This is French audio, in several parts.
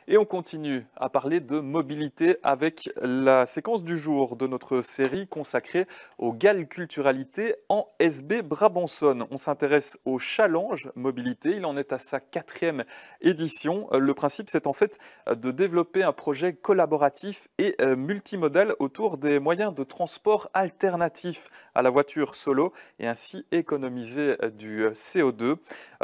Et on continue à parler de mobilité avec la séquence du jour de notre série consacrée aux Galculturalité en SB Brabançonne. On s'intéresse au challenge mobilité, il en est à sa 4e édition. Le principe, c'est en fait de développer un projet collaboratif et multimodal autour des moyens de transport alternatifs à la voiture solo et ainsi économiser du CO2.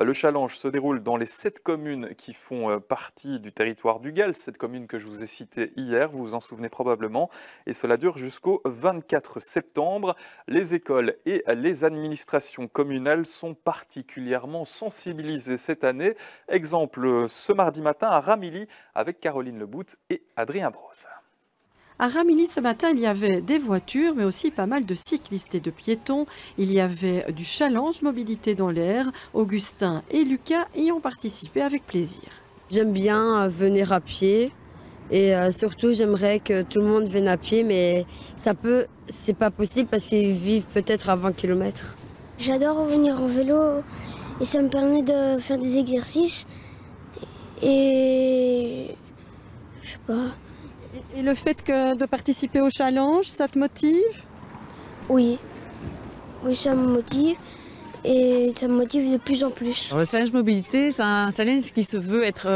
Le challenge se déroule dans les 7 communes qui font partie du territoire du Gall, cette commune que je vous ai citée hier, vous vous en souvenez probablement, et cela dure jusqu'au 24 septembre. Les écoles et les administrations communales sont particulièrement sensibilisées cette année. Exemple ce mardi matin à Ramilly avec Caroline Lebout et Adrien Brosse. À Ramilly, ce matin, il y avait des voitures, mais aussi pas mal de cyclistes et de piétons. Il y avait du challenge mobilité dans l'air. Augustin et Lucas y ont participé avec plaisir. J'aime bien venir à pied et surtout j'aimerais que tout le monde vienne à pied, mais c'est pas possible parce qu'ils vivent peut-être à 20 km. J'adore venir en vélo et ça me permet de faire des exercices et je sais pas. Et le fait de participer au challenge, ça te motive? Oui, ça me motive. Et ça me motive de plus en plus. Alors, le challenge mobilité, c'est un challenge qui se veut être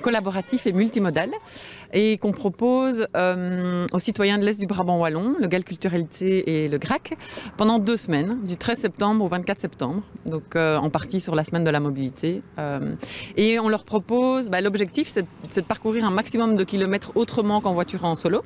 collaboratif et multimodal et qu'on propose aux citoyens de l'Est du Brabant wallon, le Galculturalité et le GRAC, pendant 2 semaines, du 13 septembre au 24 septembre, donc en partie sur la semaine de la mobilité. Et on leur propose, l'objectif c'est de parcourir un maximum de kilomètres autrement qu'en voiture en solo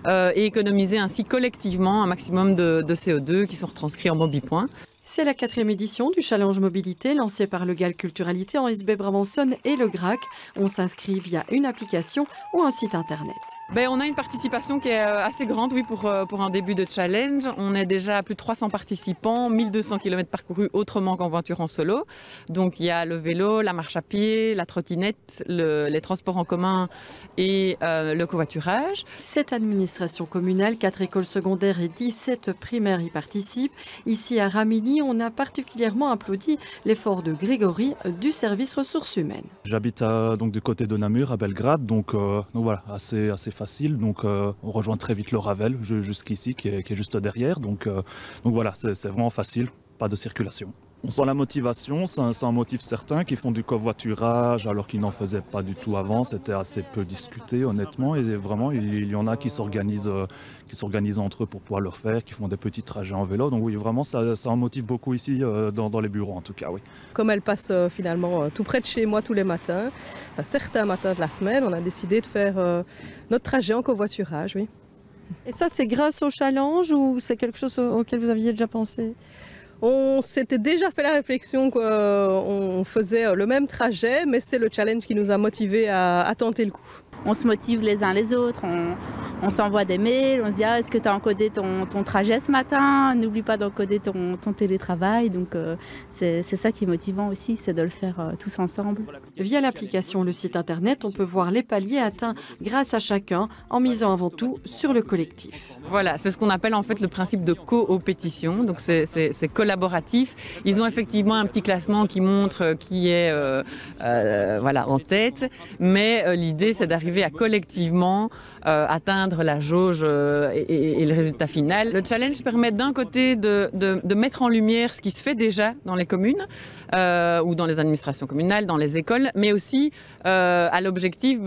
et économiser ainsi collectivement un maximum de CO2 qui sont retranscrits en MobiPoints. C'est la 4e édition du challenge mobilité lancé par le Galculturalité en SB Brabançonne et le GRAC. On s'inscrit via une application ou un site internet. On a une participation qui est assez grande, oui, pour un début de challenge. On est déjà à plus de 300 participants, 1200 km parcourus autrement qu'en voiture en solo. Donc il y a le vélo, la marche à pied, la trottinette, les transports en commun et le covoiturage. 7 administrations communales, 4 écoles secondaires et 17 primaires y participent. Ici à Ramilly, on a particulièrement applaudi l'effort de Grégory du service ressources humaines. J'habite donc du côté de Namur, à Belgrade, donc voilà, assez facile. Donc on rejoint très vite le Ravel jusqu'ici, qui est juste derrière. Donc voilà, c'est vraiment facile, pas de circulation. On sent la motivation, c'est un motif certain, qui font du covoiturage alors qu'ils n'en faisaient pas du tout avant. C'était assez peu discuté honnêtement et vraiment il y en a qui s'organisent entre eux pour pouvoir le faire, qui font des petits trajets en vélo. Donc oui, vraiment ça en motive beaucoup ici dans les bureaux en tout cas, oui. Comme elle passe finalement tout près de chez moi tous les matins, certains matins de la semaine, on a décidé de faire notre trajet en covoiturage, oui. Et ça, c'est grâce au challenge ou c'est quelque chose auquel vous aviez déjà pensé? On s'était déjà fait la réflexion qu'on faisait le même trajet, mais c'est le challenge qui nous a motivés à tenter le coup. On se motive les uns les autres, on s'envoie des mails, on se dit est-ce que tu as encodé ton trajet ce matin, n'oublie pas d'encoder ton télétravail. Donc c'est ça qui est motivant aussi, c'est de le faire tous ensemble. Via l'application, le site internet, on peut voir les paliers atteints grâce à chacun en misant avant tout sur le collectif. Voilà, c'est ce qu'on appelle en fait le principe de coopétition, donc c'est collaboratif. Ils ont effectivement un petit classement qui montre qui est en tête, mais l'idée c'est d'arriver à collectivement atteindre la jauge et le résultat final. Le challenge permet d'un côté de mettre en lumière ce qui se fait déjà dans les communes ou dans les administrations communales, dans les écoles, mais aussi à l'objectif,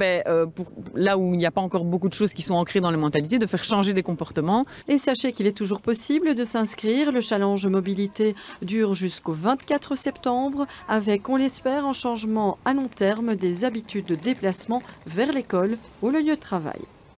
là où il n'y a pas encore beaucoup de choses qui sont ancrées dans les mentalités, de faire changer des comportements. Et sachez qu'il est toujours possible de s'inscrire. Le challenge mobilité dure jusqu'au 24 septembre avec, on l'espère, un changement à long terme des habitudes de déplacement vers l'école ou le lieu de travail.